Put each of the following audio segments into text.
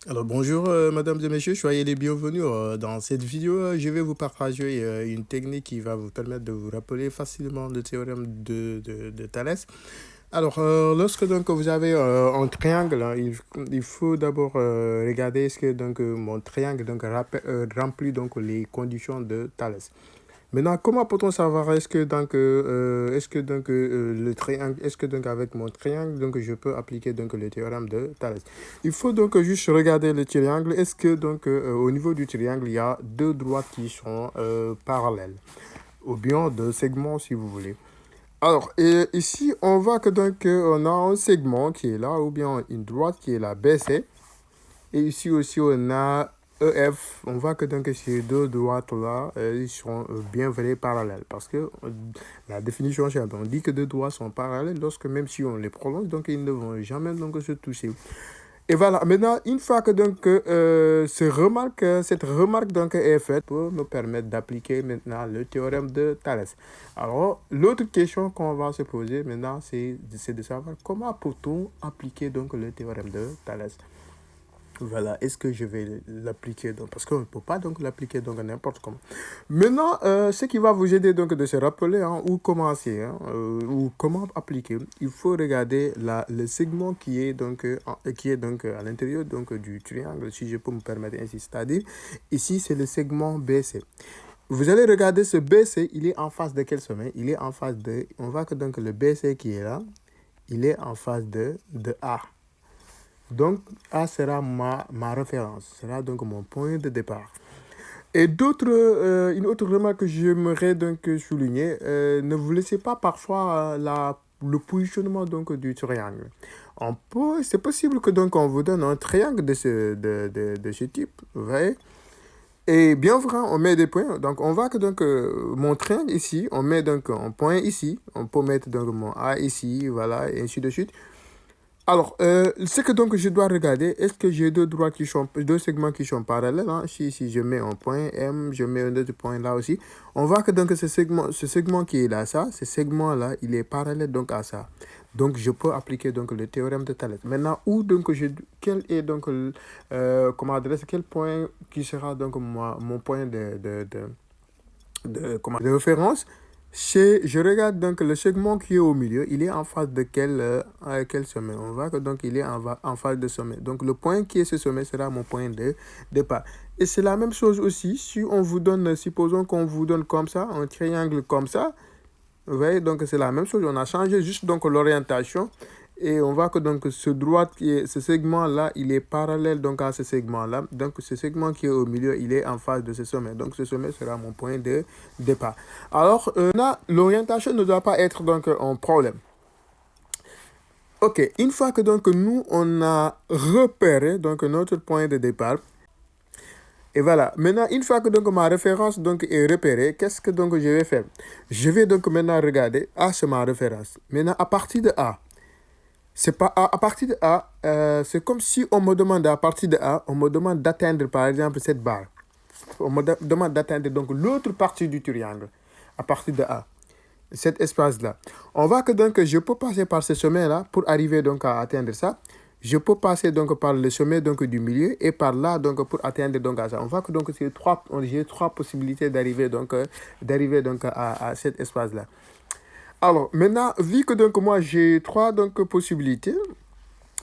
Alors bonjour mesdames et messieurs, soyez les bienvenus. Dans cette vidéo, je vais vous partager une technique qui va vous permettre de vous rappeler facilement le théorème de Thalès. Alors lorsque donc vous avez un triangle, hein, il faut d'abord regarder est-ce que donc mon triangle donc remplit donc les conditions de Thalès. Maintenant, comment peut-on savoir le triangle, est-ce que donc avec mon triangle, donc je peux appliquer donc le théorème de Thalès. Il faut donc juste regarder le triangle. Est-ce que donc au niveau du triangle, il y a deux droites qui sont parallèles, ou bien deux segments si vous voulez. Alors, et ici, on voit que donc on a un segment qui est là, ou bien une droite qui est là, BC. Et ici aussi, on a EF. On voit que donc ces deux droites-là, ils sont bien vraies parallèles. Parce que la définition simple, on dit que deux droites sont parallèles lorsque même si on les prolonge, donc ils ne vont jamais donc se toucher. Et voilà, maintenant, une fois que donc cette remarque donc est faite pour nous permettre d'appliquer maintenant le théorème de Thalès. Alors, l'autre question qu'on va se poser maintenant, c'est de savoir comment peut-on appliquer donc le théorème de Thalès. Voilà, est-ce que je vais l'appliquer donc, parce qu'on ne peut pas donc l'appliquer donc n'importe comment. Maintenant, ce qui va vous aider donc de se rappeler hein, où commencer ou comment appliquer, il faut regarder le segment qui est donc à l'intérieur donc du triangle, si je peux me permettre ainsi, c'est-à-dire ici c'est le segment BC. Vous allez regarder ce BC, il est en face de quel sommet? Il est en face de, on voit que donc le BC qui est là, il est en face de A. Donc, A sera ma référence, sera donc mon point de départ. Et une autre remarque que j'aimerais donc souligner, ne vous laissez pas parfois le positionnement donc du triangle. C'est possible que donc on vous donne un triangle de ce type, vous voyez. Et bien vrai, on met des points. Donc on voit que donc mon triangle ici, on met donc un point ici, on peut mettre donc mon A ici, voilà, et ainsi de suite. Alors, ce que donc je dois regarder, est-ce que j'ai deux segments qui sont parallèles hein? Si je mets un point M, je mets un autre point là aussi. On voit que donc ce segment qui est là, ce segment-là, il est parallèle donc à ça. Donc, je peux appliquer donc le théorème de Thalès. Maintenant, quel est donc, quel point qui sera donc mon point de référence? Je regarde donc le segment qui est au milieu, il est en face de quel sommet? On voit que donc il est en face de sommet. Donc le point qui est ce sommet sera mon point de départ. Et c'est la même chose aussi si on vous donne, supposons qu'on vous donne comme ça, un triangle comme ça. Vous voyez, donc c'est la même chose. On a changé juste donc l'orientation. Et on voit que donc ce segment-là, il est parallèle donc à ce segment-là. Donc ce segment qui est au milieu, il est en face de ce sommet. Donc ce sommet sera mon point de départ. Alors là, l'orientation ne doit pas être donc un problème. Ok, une fois que donc nous, on a repéré donc notre point de départ, et voilà, maintenant, une fois que donc ma référence donc est repérée, qu'est-ce que donc je vais faire? Je vais donc maintenant regarder A, c'est ma référence. Maintenant, à partir de A, c'est pas à partir de A, c'est comme si on me demande à partir de A, on me demande d'atteindre par exemple cette barre. On me demande d'atteindre donc l'autre partie du triangle à partir de A, cet espace-là. On voit que donc je peux passer par ce sommet-là pour arriver donc à atteindre ça. Je peux passer donc par le sommet donc du milieu et par là donc pour atteindre donc à ça. On voit que donc j'ai trois possibilités d'arriver donc à cet espace-là. Alors maintenant, vu que donc moi j'ai trois donc possibilités,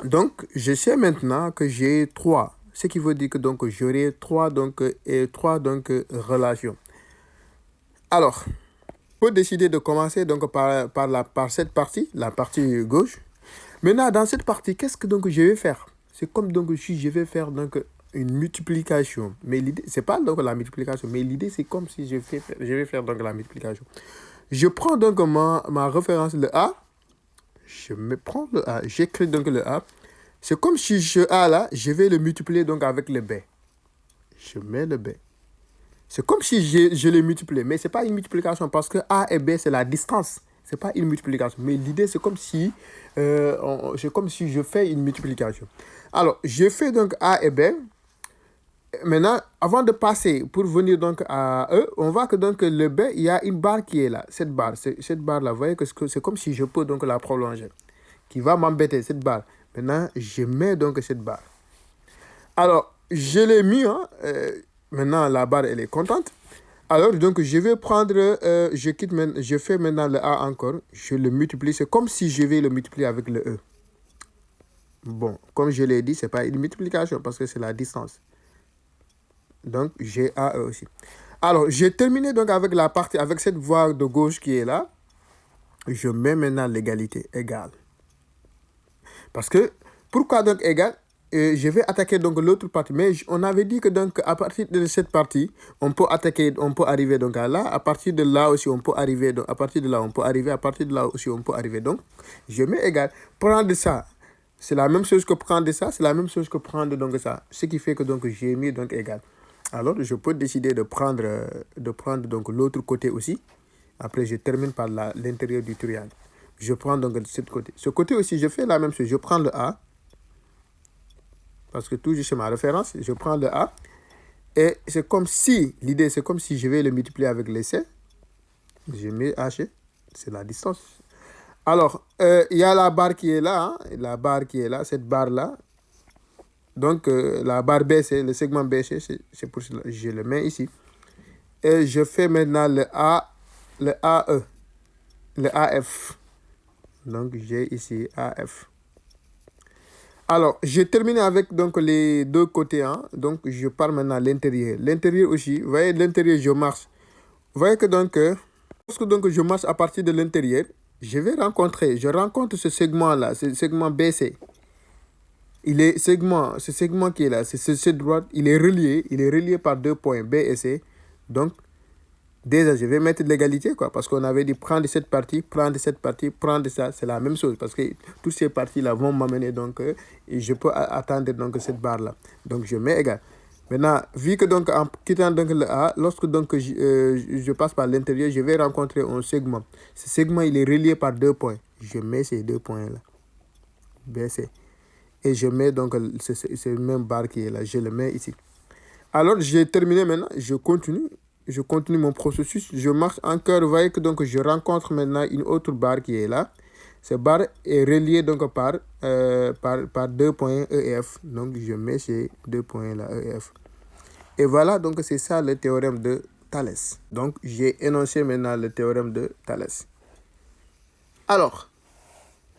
donc je sais maintenant que j'ai trois. Ce qui veut dire que donc j'aurai trois relations. Alors, on peut décider de commencer donc par cette partie, la partie gauche. Maintenant, dans cette partie, qu'est-ce que donc je vais faire? C'est comme donc si je vais faire donc une multiplication. Mais l'idée, c'est pas donc la multiplication, mais l'idée c'est comme si je vais faire donc la multiplication. Je prends donc ma référence, le A. Prends le A, j'écris donc le A. C'est comme si A là, je vais le multiplier donc avec le B. Je mets le B. C'est comme si je les multiplié, mais ce n'est pas une multiplication parce que A et B, c'est la distance. Ce n'est pas une multiplication. Mais l'idée, c'est comme si je fais une multiplication. Alors, je fais donc A et B. Maintenant, avant de passer pour venir donc à E, on voit que donc le B, il y a une barre qui est là. Cette barre-là, vous voyez que c'est comme si je peux donc la prolonger. Qui va m'embêter, cette barre. Maintenant, je mets donc cette barre. Alors, je l'ai mis, hein, maintenant la barre elle est contente. Alors, donc, je vais prendre, je fais maintenant le A encore, je le multiplie, c'est comme si je vais le multiplier avec le E. Bon, comme je l'ai dit, ce n'est pas une multiplication parce que c'est la distance. Donc, j'ai AE aussi. Alors, j'ai terminé donc avec la partie, avec cette voie de gauche qui est là. Je mets maintenant l'égalité égale. Parce que, pourquoi donc égal? Je vais attaquer donc l'autre partie. Mais on avait dit que donc à partir de cette partie, on peut attaquer, on peut arriver donc à là. À partir de là aussi, on peut arriver. Donc à partir de là, on peut arriver. À partir de là aussi, on peut arriver. Donc, je mets égal. Prendre ça, c'est la même chose que prendre ça. C'est la même chose que prendre donc ça. Ce qui fait que donc j'ai mis donc égal. Alors, je peux décider de prendre donc l'autre côté aussi. Après, je termine par l'intérieur du triangle. Je prends donc de ce côté. Ce côté aussi, je fais la même chose. Je prends le A. Parce que toujours chez ma référence, je prends le A. Et c'est comme si, l'idée, c'est comme si je vais le multiplier avec le C. Je mets H. C'est la distance. Alors, il y a la barre qui est là. Hein, la barre qui est là, cette barre-là. Donc, la barre BC, le segment BC, c'est pour cela que je le mets ici. Et je fais maintenant le AE, le AF. Donc, j'ai ici AF. Alors, j'ai terminé avec donc, les deux côtés. Hein. Donc, je pars maintenant à l'intérieur. L'intérieur aussi, vous voyez, l'intérieur, je marche. Vous voyez que donc, lorsque donc, je marche à partir de l'intérieur, je rencontre ce segment-là, ce segment BC. Ce segment qui est là, c'est ce droite, il est relié par deux points B et C. Donc, déjà, je vais mettre de l'égalité, quoi, parce qu'on avait dit prendre cette partie, prendre ça, c'est la même chose, parce que toutes ces parties-là vont m'amener, donc, et je peux attendre donc cette barre-là. Donc, je mets égal. Maintenant, vu que donc, en quittant donc le A, lorsque donc je passe par l'intérieur, je vais rencontrer un segment. Ce segment, il est relié par deux points. Je mets ces deux points-là, B, C. Et je mets donc ce même barre qui est là, je le mets ici. Alors, j'ai terminé maintenant, je continue mon processus, je marche encore, vous voyez que donc je rencontre maintenant une autre barre qui est là. Cette barre est reliée donc par deux points E et F. Donc, je mets ces deux points là, E et F. Et voilà, donc c'est ça le théorème de Thalès. Donc, j'ai énoncé maintenant le théorème de Thalès. Alors,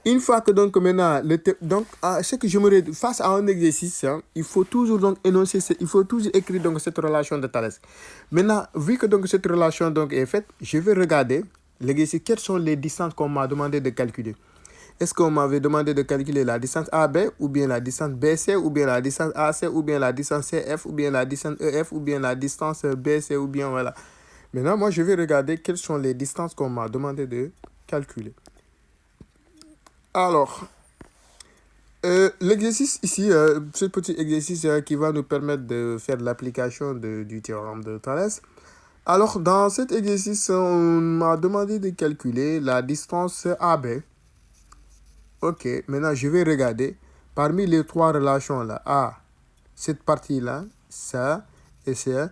une fois que donc maintenant, ce que je me face à un exercice, hein, il faut toujours donc énoncer, il faut toujours écrire donc cette relation de Thalès. Maintenant, vu que donc cette relation donc est faite, je vais regarder l'exercice, quelles sont les distances qu'on m'a demandé de calculer. Est-ce qu'on m'avait demandé de calculer la distance AB, ou bien la distance BC, ou bien la distance AC, ou bien la distance CF, ou bien la distance EF, ou bien la distance BC, ou bien voilà. Maintenant, moi, je vais regarder quelles sont les distances qu'on m'a demandé de calculer. Alors, l'exercice ici, ce petit exercice qui va nous permettre de faire l'application du théorème de Thalès. Alors, dans cet exercice, on m'a demandé de calculer la distance AB. Ok, maintenant je vais regarder parmi les trois relations là, A, cette partie-là, ça et ça,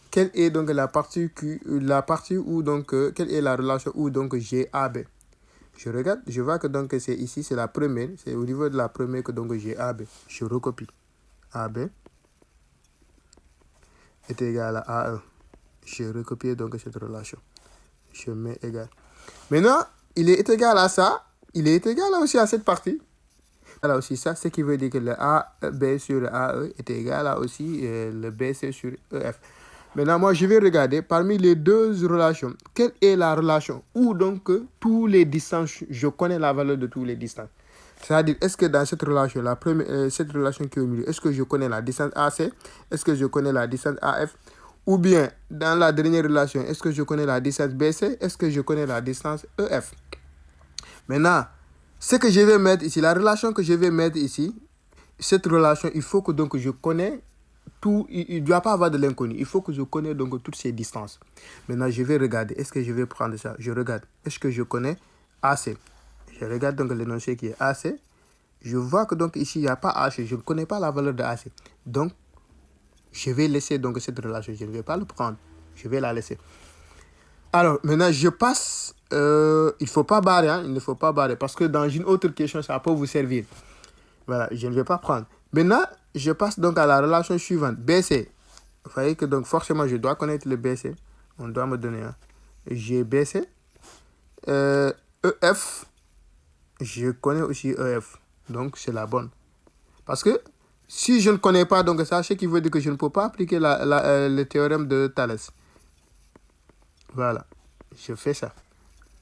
quelle est donc la partie où donc, quelle est la relation où donc j'ai AB. Je regarde, je vois que donc c'est ici, c'est la première, c'est au niveau de la première que donc j'ai AB. Je recopie. AB est égal à A1. Je recopie donc cette relation. Je mets égal. Maintenant, il est égal à ça, il est égal aussi à cette partie. Alors aussi ça, ce qui veut dire que le AB sur AE est égal à aussi le BC sur EF. Maintenant, moi, je vais regarder parmi les deux relations, quelle est la relation où donc tous les distances, je connais la valeur de tous les distances. C'est-à-dire, est-ce que dans cette relation, cette relation qui est au milieu, est-ce que je connais la distance AC? Est-ce que je connais la distance AF? Ou bien, dans la dernière relation, est-ce que je connais la distance BC? Est-ce que je connais la distance EF? Maintenant, ce que je vais mettre ici, la relation que je vais mettre ici, cette relation, il faut que donc je connais tout, il ne doit pas avoir de l'inconnu. Il faut que je connais donc toutes ces distances. Maintenant, je vais regarder. Est-ce que je vais prendre ça? Je regarde. Est-ce que je connais AC? Je regarde donc l'énoncé qui est AC. Je vois que donc ici, il n'y a pas AC. Je ne connais pas la valeur de AC. Donc, je vais laisser donc cette relation. Je ne vais pas le prendre. Je vais la laisser. Alors, maintenant, je passe. Il ne faut pas barrer. Hein, il ne faut pas barrer. Parce que dans une autre question, ça peut vous servir. Voilà, je ne vais pas prendre. Maintenant, je passe donc à la relation suivante. BC. Vous voyez que donc forcément, je dois connaître le BC. On doit me donner un. J'ai BC. EF. Je connais aussi EF. Donc, c'est la bonne. Parce que si je ne connais pas donc ça, ce qui veut dire que je ne peux pas appliquer le théorème de Thalès. Voilà. Je fais ça.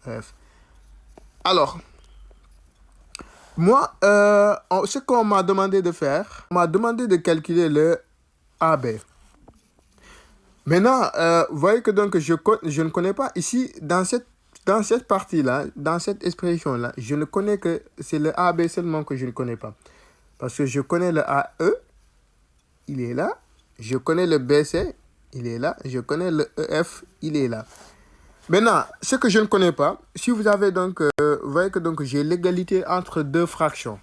EF. Alors, moi, ce qu'on m'a demandé de faire, on m'a demandé de calculer le AB. Maintenant, vous voyez que donc je ne connais pas ici, dans cette partie-là, dans cette expression-là, je ne connais que, c'est le AB seulement que je ne connais pas. Parce que je connais le AE, il est là. Je connais le BC, il est là. Je connais le EF, il est là. Maintenant, ce que je ne connais pas, si vous avez donc, vous voyez que donc j'ai l'égalité entre deux fractions.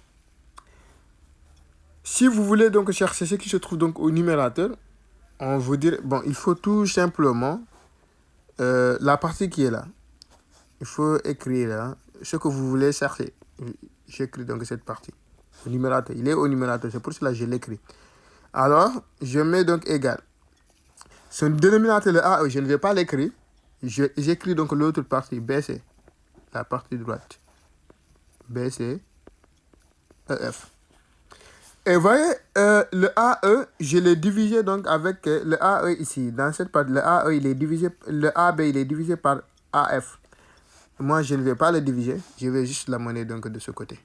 Si vous voulez donc chercher ce qui se trouve donc au numérateur, on vous dit, bon, il faut tout simplement la partie qui est là. Il faut écrire là, ce que vous voulez chercher. J'écris donc cette partie. Le numérateur, il est au numérateur, c'est pour cela que je l'écris. Alors, je mets donc égal. Son dénominateur, le A, je ne vais pas l'écrire. J'écris donc l'autre partie, BC, la partie droite. BC, EF. Et vous voyez, le AE, je l'ai divisé donc avec le AE ici. Dans cette partie, le AE, il est divisé, le AB, il est divisé par AF. Moi, je ne vais pas le diviser. Je vais juste l'amener donc de ce côté.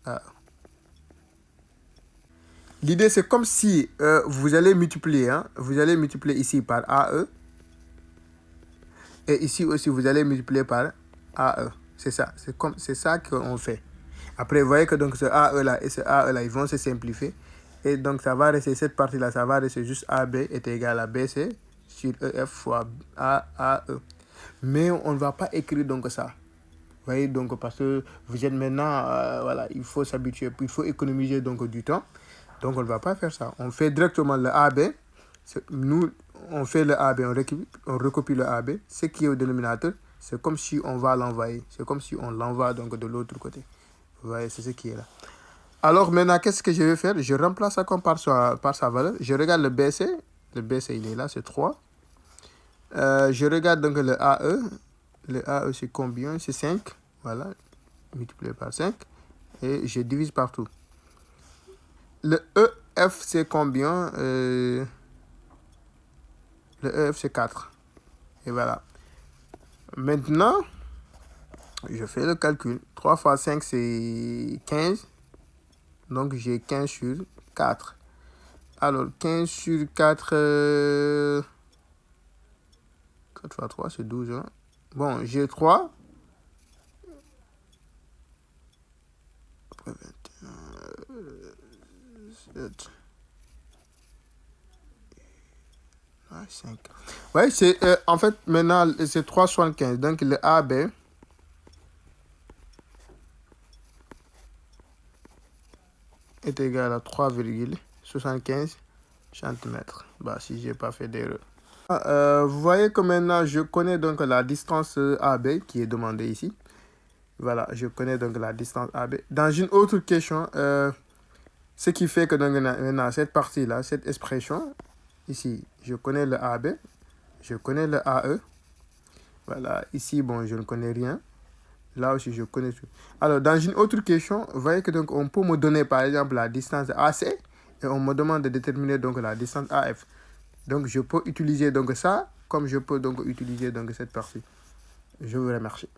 AE. L'idée, c'est comme si vous allez multiplier. Hein, vous allez multiplier ici par AE. Et ici aussi, vous allez multiplier par AE. C'est ça. C'est ça qu'on fait. Après, vous voyez que donc ce AE-là et ce AE-là, ils vont se simplifier. Et donc, ça va rester, cette partie-là, ça va rester juste AB est égal à BC sur EF fois AE. Mais on ne va pas écrire donc ça. Vous voyez, donc, parce que vous êtes maintenant, voilà, il faut s'habituer, il faut économiser donc du temps. Donc, on ne va pas faire ça. On fait directement le AB. Nous, on fait le AB, on recopie le AB. Ce qui est au dénominateur, c'est comme si on va l'envoyer. C'est comme si on l'envoie donc de l'autre côté. Vous voyez, c'est ce qui est là. Alors maintenant, qu'est-ce que je vais faire? Je remplace ça comme par sa valeur. Je regarde le BC. Le BC, il est là, c'est 3. Je regarde donc le AE. Le AE, c'est combien? C'est 5. Voilà. Multiplié par 5. Et je divise par tout. Le EF, c'est combien? Le EF, c'est 4. Et voilà. Maintenant, je fais le calcul. 3 fois 5, c'est 15. Donc, j'ai 15 sur 4. Alors, 15 sur 4... 4 fois 3, c'est 12. Hein. Bon, j'ai 3. Après 21... 7... 5. Ouais, c'est... en fait, maintenant, c'est 3,75. Donc, le AB... est égal à 3,75 cm. Bah, si j'ai pas fait d'erreur. Vous voyez que maintenant, je connais donc la distance AB qui est demandée ici. Voilà, je connais donc la distance AB. Dans une autre question, ce qui fait que donc, maintenant, cette partie-là, cette expression, ici, je connais le AB, je connais le AE. Voilà, ici, bon, je ne connais rien. Là aussi, je connais tout. Alors, dans une autre question, vous voyez que donc on peut me donner par exemple la distance AC et on me demande de déterminer donc la distance AF. Donc, je peux utiliser donc ça comme je peux donc utiliser donc cette partie. Je vous remercie.